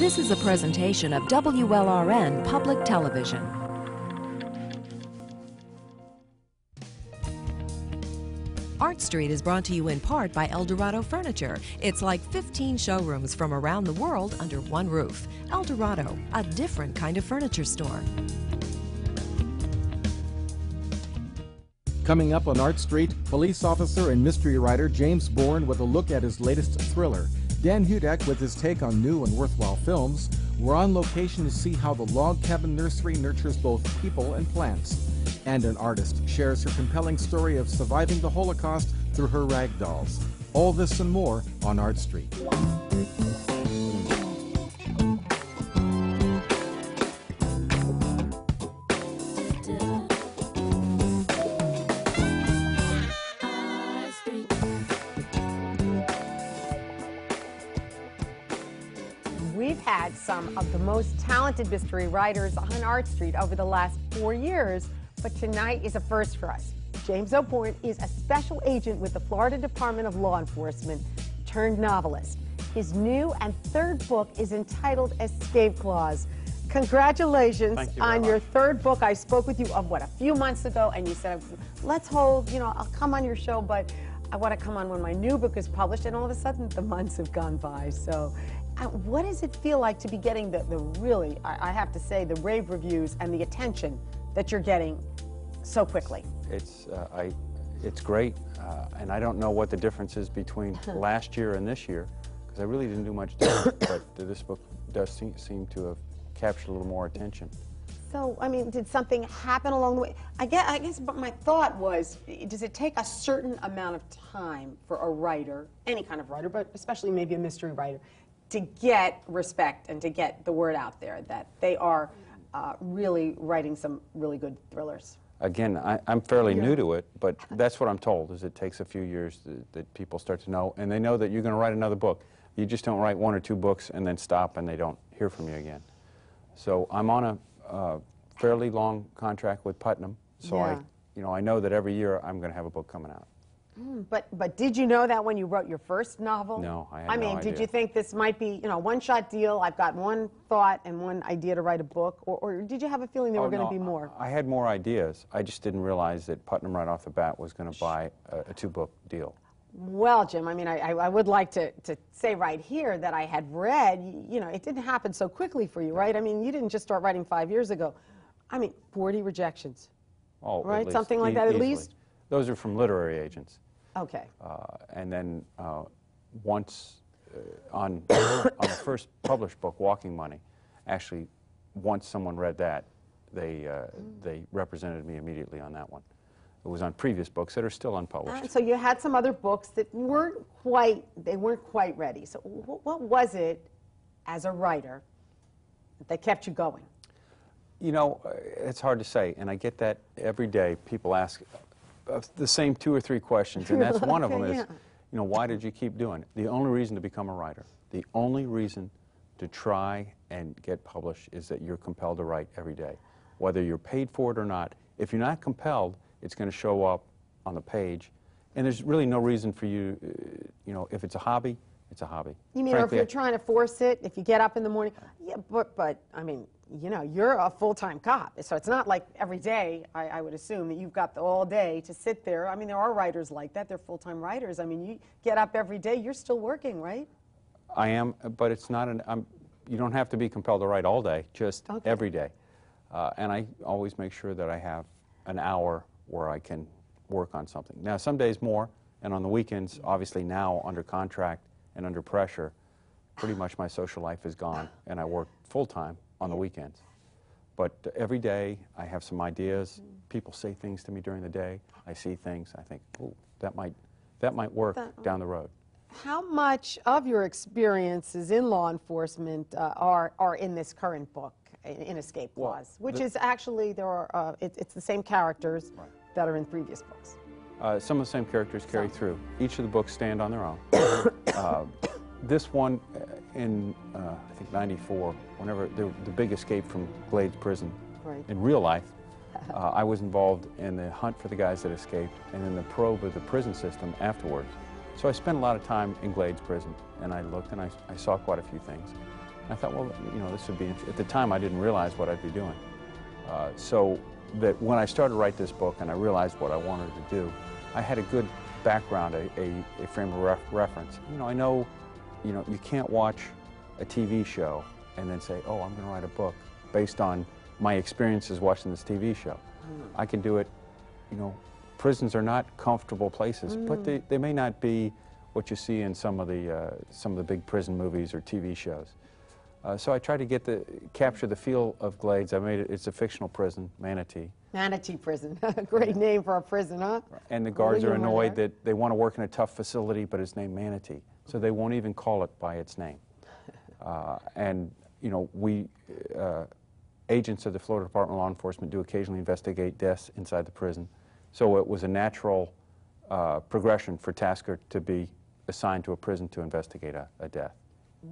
This is a presentation of WLRN Public Television. ArtStreet is brought to you in part by Eldorado Furniture. It's like 15 showrooms from around the world under one roof. Eldorado, a different kind of furniture store. Coming up on ArtStreet, police officer and mystery writer James Bourne with a look at his latest thriller. Dan Hudak with his take on new and worthwhile films. We're on location to see how the Log Cabin Nursery nurtures both people and plants. And an artist shares her compelling story of surviving the Holocaust through her rag dolls. All this and more on ArtStreet. We've had some of the most talented mystery writers on ArtStreet over the last 4 years, but tonight is a first for us. James Bourne is a special agent with the Florida Department of Law Enforcement turned novelist. His new and third book is entitled Escape Clause. Congratulations on your third book. I spoke with you a few months ago, and you said, let's hold, I'll come on your show, but I want to come on when my new book is published, and all of a sudden the months have gone by. So what does it feel like to be getting the really, I have to say, the rave reviews and the attention that you're getting so quickly? It's great, and I don't know what the difference is between last year and this year, because I really didn't do much different, but this book does seem to have captured a little more attention. So, I mean, did something happen along the way? I guess but my thought was, does it take a certain amount of time for a writer, any kind of writer, but especially maybe a mystery writer, to get respect and to get the word out there that they are really writing some really good thrillers? Again, I'm fairly new to it, but that's what I'm told, is it takes a few years that people start to know, and they know that you're going to write another book. You just don't write 1 or 2 books and then stop and they don't hear from you again. So I'm on a fairly long contract with Putnam, so I know that every year I'm going to have a book coming out. But did you know that when you wrote your first novel? No, I had no idea. Did you think this might be, a one-shot deal, I've got one thought and one idea to write a book, or did you have a feeling there were going to be more? I had more ideas. I just didn't realize that Putnam right off the bat was going to buy a 2-book deal. Well, Jim, I mean, I would like to say right here that I had read, it didn't happen so quickly for you, right? I mean, you didn't just start writing 5 years ago. I mean, 40 rejections. Oh, right? At least, something like that, at least? Those are from literary agents. Okay. And then once on the first published book, Walking Money, actually, once someone read that, they represented me immediately on that one. It was on previous books that are still unpublished. So you had some other books that weren't quite ready. So what was it as a writer that kept you going? It's hard to say, and I get that every day. People ask the same 2 or 3 questions, and that's one of them is, why did you keep doing it? The only reason to become a writer, the only reason to try and get published is that you're compelled to write every day. Whether you're paid for it or not, if you're not compelled, it's going to show up on the page, and there's really no reason for you, if it's a hobby, it's a hobby. You mean, frankly, or if you're trying to force it, if you get up in the morning, yeah, but I mean, you're a full-time cop, so it's not like every day, I would assume, that you've got all day to sit there. I mean, there are writers like that. They're full-time writers. I mean, you get up every day. You're still working, right? I am, but it's not you don't have to be compelled to write all day, just every day. And I always make sure that I have an hour where I can work on something. Now, some days more, and on the weekends, obviously now under contract and under pressure, pretty much my social life is gone, and I work full-time on the weekends. But every day I have some ideas. People say things to me during the day. I see things. I think, ooh, that might work down the road. How much of your experiences in law enforcement are in this current book, in Escape Clause, which is actually it's the same characters that are in previous books? Some of the same characters carry through. Each of the books stand on their own. This one, in I think '94, whenever the big escape from Glades Prison, in real life, I was involved in the hunt for the guys that escaped and in the probe of the prison system afterwards. So I spent a lot of time in Glades Prison, and I looked and I saw quite a few things. I thought, well, you know, this would be, at the time I didn't realize what I'd be doing. So that when I started to write this book and I realized what I wanted to do, I had a good background, a frame of reference. You know, I know, you know, you can't watch a TV show and then say, oh, I'm going to write a book based on my experiences watching this TV show. I can do it, you know, prisons are not comfortable places, but they may not be what you see in some of the big prison movies or TV shows. So I tried to capture the feel of Glades. I made it, it's a fictional prison, Manatee. Manatee Prison, great name for a prison, huh? And the guards are annoyed that they want to work in a tough facility, but it's named Manatee. So they won't even call it by its name. And, you know, we, agents of the Florida Department of Law Enforcement do occasionally investigate deaths inside the prison. So it was a natural progression for Tasker to be assigned to a prison to investigate a death.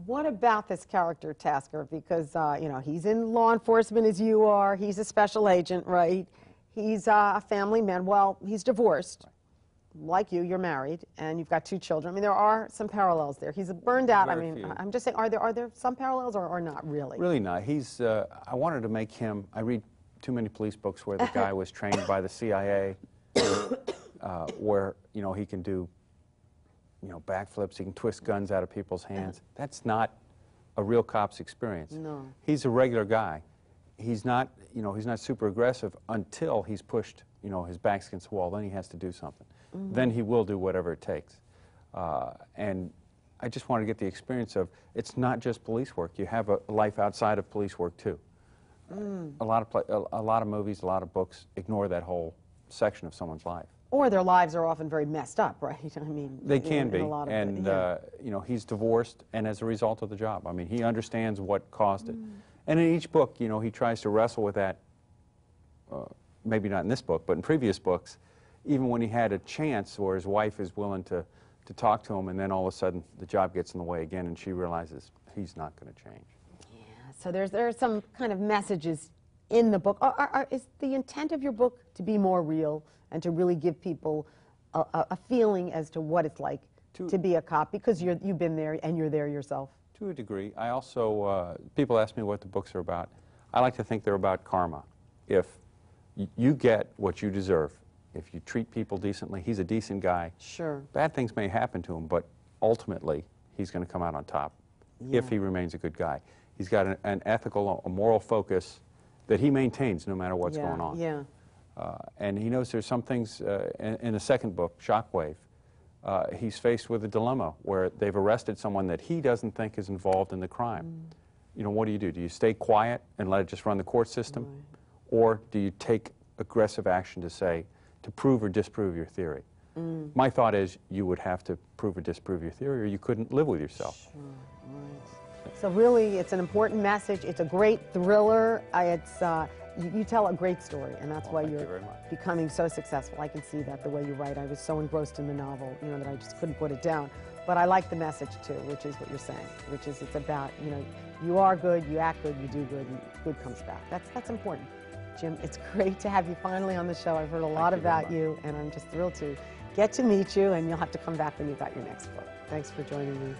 What about this character, Tasker? Because, you know, he's in law enforcement as you are. He's a special agent, right? He's a family man. Well, he's divorced. Right. Like you, you're married, and you've got 2 children. I mean, there are some parallels there. He's burned out. Very I mean, few. I'm just saying, are there some parallels or not really? Really not. He's, I wanted to make him, I read too many police books where the guy was trained by the CIA, where, you know, he can do, you know, backflips, he can twist guns out of people's hands. That's not a real cop's experience. No. He's a regular guy. He's not, you know, he's not super aggressive until he's pushed, you know, his back's against the wall. Then he has to do something. Then he will do whatever it takes. And I just want to get the experience of, it's not just police work. You have a life outside of police work, too. A lot of movies, a lot of books ignore that whole section of someone's life. Or their lives are often very messed up, right? I mean, they can be, a lot of and you know, he's divorced, and as a result of the job, I mean, he understands what caused it. And in each book, you know, he tries to wrestle with that. Maybe not in this book, but in previous books, even when he had a chance where his wife is willing to talk to him, and then all of a sudden the job gets in the way again, and she realizes he's not going to change. Yeah. So there are some kind of messages in the book. Is the intent of your book to be more real and to really give people a feeling as to what it's like to be a cop, because you've been there and you're there yourself? To a degree. I also, people ask me what the books are about. I like to think they're about karma. If you get what you deserve, if you treat people decently, he's a decent guy. Sure. Bad things may happen to him, but ultimately he's going to come out on top if he remains a good guy. He's got an ethical, a moral focus that he maintains no matter what's going on. Yeah. And he knows there's some things, in the second book, Shockwave, he's faced with a dilemma where they've arrested someone that he doesn't think is involved in the crime. You know, what do? Do you stay quiet and let it just run the court system? Or do you take aggressive action to prove or disprove your theory? My thought is you would have to prove or disprove your theory, or you couldn't live with yourself. Sure. Right. So really, it's an important message. It's a great thriller. You tell a great story, and that's why you're becoming so successful. I can see that the way you write. I was so engrossed in the novel, you know, that I just couldn't put it down. But I like the message too, which is what you're saying, which is it's about, you know, you are good, you act good, you do good, and good comes back. That's important. Jim, it's great to have you finally on the show. I've heard a lot about you, and I'm just thrilled to get to meet you, and you'll have to come back when you've got your next book. Thanks for joining me.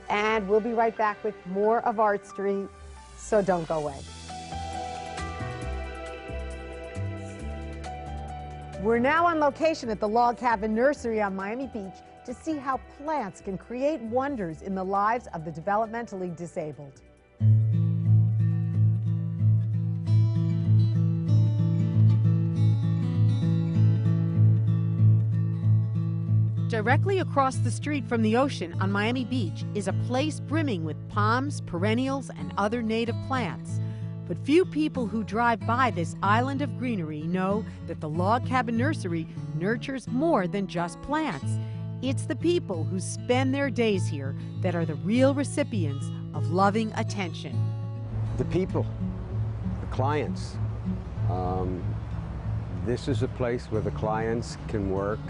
And we'll be right back with more of Art Street, so don't go away. We're now on location at the Log Cabin Nursery on Miami Beach to see how plants can create wonders in the lives of the developmentally disabled. Directly across the street from the ocean on Miami Beach is a place brimming with palms, perennials, and other native plants. But few people who drive by this island of greenery know that the Log Cabin Nursery nurtures more than just plants. It's the people who spend their days here that are the real recipients of loving attention. The people, the clients. This is a place where the clients can work,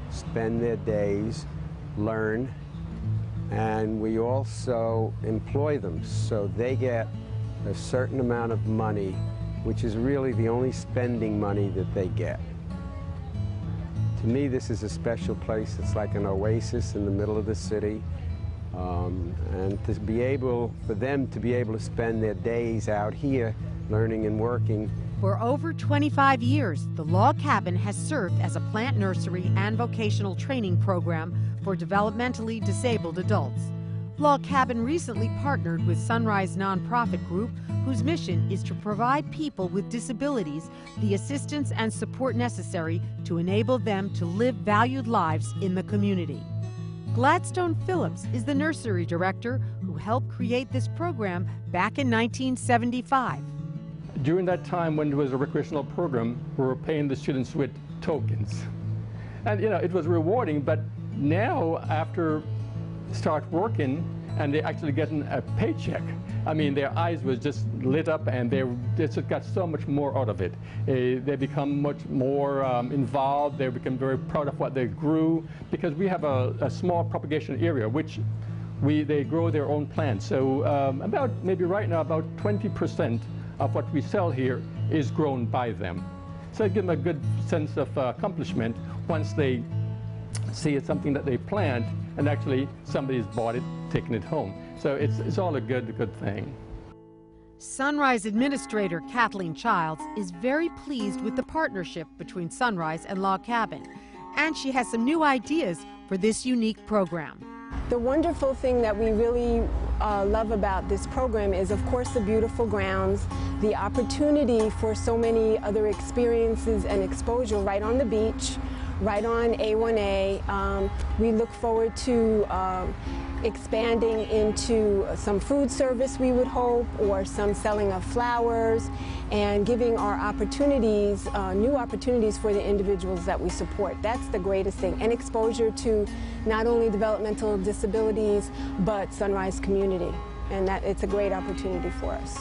spend their days, learn, and we also employ them so they get a certain amount of money, which is really the only spending money that they get. To me, this is a special place. It's like an oasis in the middle of the city. And to be able, for them to be able to spend their days out here learning and working. For over 25 years, the log cabin has served as a plant nursery and vocational training program for developmentally disabled adults. Log Cabin recently partnered with Sunrise nonprofit group, whose mission is to provide people with disabilities the assistance and support necessary to enable them to live valued lives in the community. Gladstone Phillips is the nursery director who helped create this program back in 1975. During that time when there was a recreational program, we were paying the students with tokens. And it was rewarding, but now after start working and they're actually getting a paycheck, I mean, their eyes was just lit up and they just got so much more out of it. They become much more involved. They become very proud of what they grew, because we have a small propagation area which they grow their own plants. So about maybe right now about 20% of what we sell here is grown by them. So it gives them a good sense of accomplishment once they see it's something that they planned and actually somebody's bought it, taken it home. So it's all a good thing. Sunrise Administrator Kathleen Childs is very pleased with the partnership between Sunrise and Log Cabin, and she has some new ideas for this unique program. The wonderful thing that we really love about this program is, of course, the beautiful grounds, the opportunity for so many other experiences and exposure right on the beach, right on A1A. We look forward to expanding into some food service, we would hope, or some selling of flowers, and giving our opportunities, new opportunities for the individuals that we support. That's the greatest thing, and exposure to not only developmental disabilities, but Sunrise community, and that it's a great opportunity for us.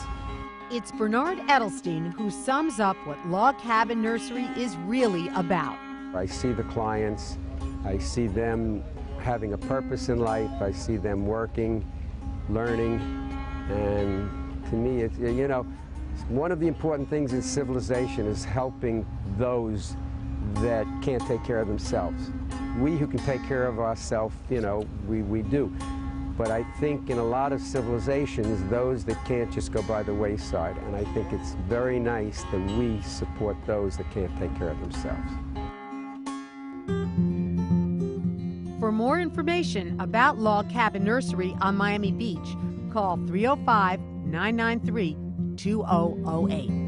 It's Bernard Edelstein who sums up what Log Cabin Nursery is really about. I see the clients, I see them having a purpose in life, I see them working, learning, and to me, it's, one of the important things in civilization is helping those that can't take care of themselves. We who can take care of ourselves, we do. But I think in a lot of civilizations, those that can't just go by the wayside, and I think it's very nice that we support those that can't take care of themselves. For more information about Log Cabin Nursery on Miami Beach, call 305-993-2008.